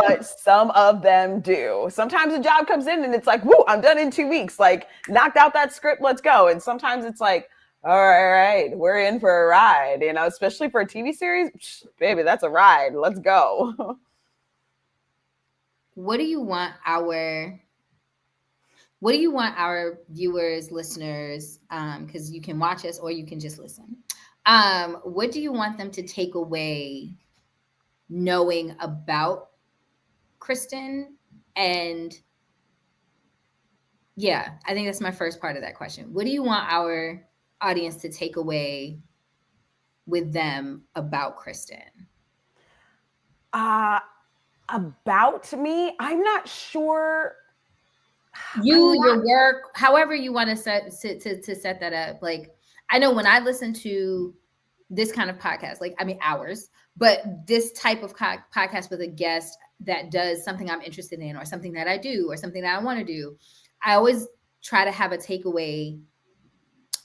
but some of them do. Sometimes a job comes in and it's like, woo, I'm done in 2 weeks. Like, knocked out that script, let's go. And sometimes it's like, all right, we're in for a ride, especially for a TV series. Psh, baby, that's a ride. Let's go. What do you want our viewers, listeners, because you can watch us or you can just listen. What do you want them to take away knowing about Kristen? And yeah, I think that's my first part of that question. What do you want our audience to take away with them about Kristen? Uh, about me, I'm not sure. I'm You, not. your work, however you want to set that up. Like, I know when I listen to this kind of podcast, like, I mean, hours, but this type of podcast with a guest that does something I'm interested in, or something that I do, or something that I want to do, I always try to have a takeaway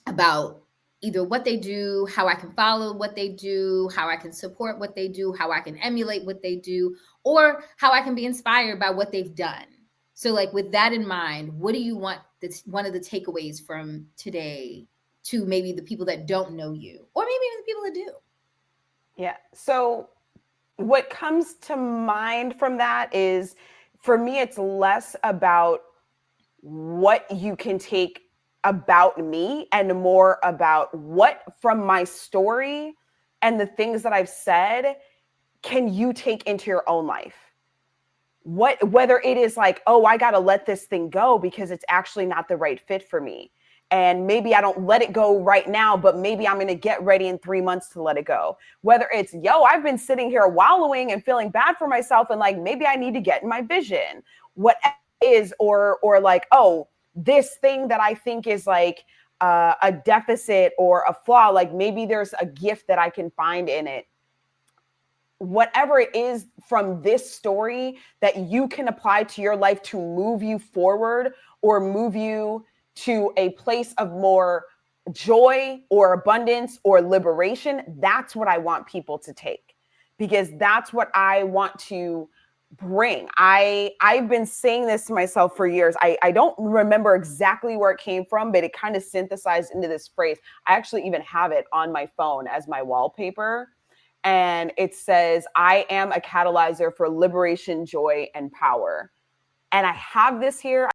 about either what they do, how I can follow what they do, how I can support what they do, how I can emulate what they do, or how I can be inspired by what they've done. So, like, with that in mind, what do you want that's one of the takeaways from today to maybe the people that don't know you, or maybe even the people that do? Yeah. So, what comes to mind from that is, for me, it's less about what you can take about me and more about what from my story and the things that I've said can you take into your own life. Whether it is like, oh, I got to let this thing go because it's actually not the right fit for me, and maybe I don't let it go right now, but maybe I'm going to get ready in 3 months to let it go. Whether it's, yo, I've been sitting here wallowing and feeling bad for myself, and like maybe I need to get in my vision, whatever it is, or like, oh, this thing that I think is like a deficit or a flaw, like maybe there's a gift that I can find in it. Whatever it is from this story that you can apply to your life to move you forward or move you to a place of more joy or abundance or liberation, that's what I want people to take, because that's what I want to bring. I've been saying this to myself for years. I don't remember exactly where it came from, but it kind of synthesized into this phrase. I actually even have it on my phone as my wallpaper, and it says, I am a catalyzer for liberation, joy, and power. And I have this here.